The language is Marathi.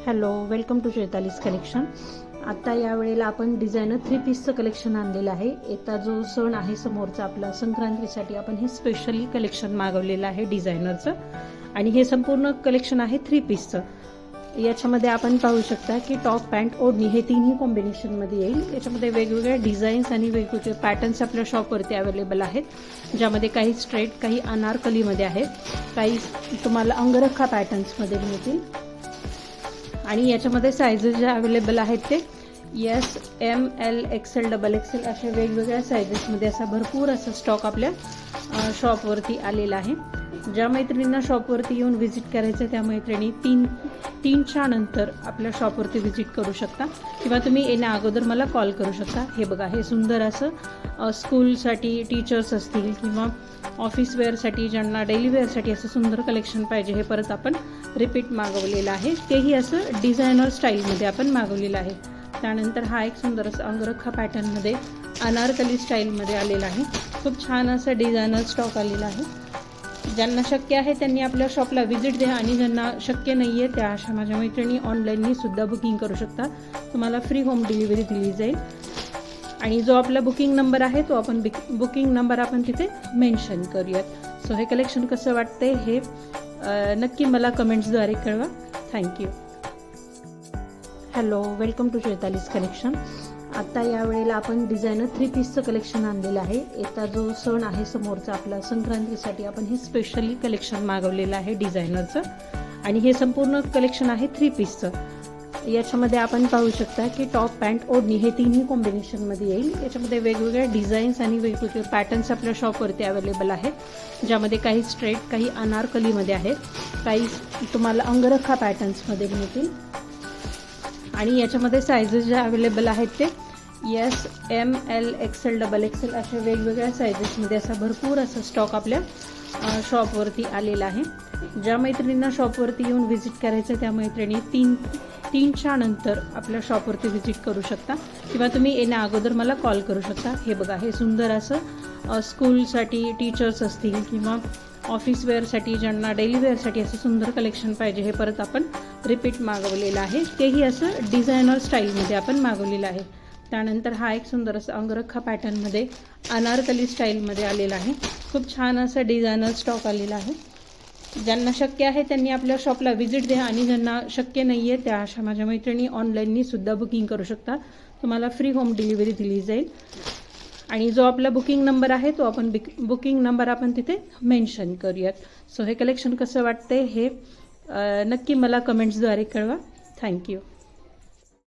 Hello, welcome to चैतालीस collection. आता यावेळेला आपण डिझायनर 3 पीसचं कलेक्शन आणलेलं आहे। येता जो सण आहे समोरचा आपला संक्रांतीसाठी आपण हे स्पेशली कलेक्शन मागवलेलं आहे डिझायनरचं आणि हे संपूर्ण कलेक्शन आहे 3 पीसचं। याच्यामध्ये आपण पाहू शकता की टॉप पॅन्ट ओढणी हे तिन्ही कॉम्बिनेशनमध्ये येईल। याच्यामध्ये वेगवेगळ्या डिझाईन्स आणि वेगवेगळे पॅटर्न्स आपल्या शॉपवरती अवेलेबल आहेत, ज्यामध्ये काही स्ट्रेट, काही अनारकलीमध्ये आहेत, काही तुम्हाला अंगरखा पॅटर्न्समध्ये मिळतील आणि याच्यामध्ये साइजेस जे अवेलेबल आहेत ते S, M, L, XL, double XL अशा वेगवेगळ्या साइजेसमध्ये असा भरपूर असा स्टॉक आपल्या शॉपवरती आलेला आहे। ज्या मैत्रिणींना शॉपवरती येऊन व्हिजिट करायचं त्या मैत्रिणी तीनच्या नंतर आपल्या शॉपवरती व्हिजिट करू शकता किंवा तुम्ही येण्या अगोदर मला कॉल करू शकता। हे बघा, हे सुंदर असं स्कूलसाठी टीचर्स असतील किंवा ऑफिस वेअरसाठी, ज्यांना डेली वेअरसाठी असं सुंदर कलेक्शन पाहिजे हे परत आपण रिपीट मागवलेलं आहे। तेही असं डिझायनर स्टाईलमध्ये आपण मागवलेलं आहे। त्यानंतर हा एक सुंदर असं अंगरखा पॅटर्नमध्ये अनारकली स्टाईलमध्ये आलेला आहे। खूप छान असं डिझायनर स्टॉक आलेला आहे। ज्यांना शक्य आहे त्यांनी आपल्या शॉपला व्हिजिट द्या आणि ज्यांना शक्य नाही आहे त्या अशा माझ्या मैत्रिणी ऑनलाईननी सुद्धा बुकिंग करू शकता। तुम्हाला फ्री होम डिलिव्हरी दिली जाईल आणि जो आपला बुकिंग नंबर आहे तो आपण बुकिंग नंबर आपण तिथे मेन्शन करूयात। सो हे कलेक्शन कसं वाटतंय हे नक्की मला कमेंट्सद्वारे कळवा। Thank you. Hello, welcome to चैतालीस collection. आता यावेळेला आपण डिझायनर 3 पीसचं कलेक्शन आणलेलं आहे। येता जो सण आहे समोरचा आपला संक्रांतीसाठी आपण हे स्पेशली कलेक्शन मागवलेलं आहे डिझायनरचं आणि हे संपूर्ण कलेक्शन आहे 3 पीसचं। याच्यामध्ये आपण पाहू शकता की टॉप पॅन्ट ओढणी हे तिन्ही कॉम्बिनेशनमध्ये येईल। याच्यामध्ये वेगवेगळ्या डिझाईन्स आणि वेगवेगळे पॅटर्न्स आपल्या शॉपवरती अवेलेबल आहेत, ज्यामध्ये काही स्ट्रेट, काही अनारकलीमध्ये आहेत, काही तुम्हाला अंगरखा पॅटर्न्समध्ये मिळतील आणि याच्यामध्ये साइजेस जे अवेलेबल आहेत ते S, M, L, XL, double XL अशा वेगवेगळ्या साइजेसमध्ये असा भरपूर असा स्टॉक आपल्या शॉपवरती आलेला आहे। ज्या मैत्रिणींना शॉपवरती येऊन व्हिजिट करायचं त्या मैत्रिणी तीनच्या नंतर आपल्या शॉपवरती व्हिजिट करू शकता किंवा तुम्ही येण्या अगोदर मला कॉल करू शकता। हे बघा, हे सुंदर असं स्कूलसाठी टीचर्स असतील किंवा ऑफिस वेअरसाठी, ज्यांना डेली वेअरसाठी असं सुंदर कलेक्शन पाहिजे हे परत आपण रिपीट मागवलेलं आहे। तेही असं डिझायनर स्टाईलमध्ये आपण मागवलेलं आहे। त्यानंतर हा एक सुंदर असं अंगरखा पॅटर्नमध्ये अनारकली स्टाईलमध्ये आलेला आहे। खूप छान असं डिझायनर स्टॉक आलेला आहे। ज्यांना शक्य आहे त्यांनी आपल्या शॉपला व्हिजिट द्या आणि ज्यांना शक्य नाही आहे त्या अशा माझ्या मैत्रिणी ऑनलाईननी सुद्धा बुकिंग करू शकता। तुम्हाला फ्री होम डिलिव्हरी दिली जाईल आणि जो आपला बुकिंग नंबर आहे तो आपण बुकिंग नंबर आपण तिथे मेन्शन करूयात। सो हे कलेक्शन कसं वाटतंय हे नक्की मला कमेंट्सद्वारे कळवा। थँक्यू।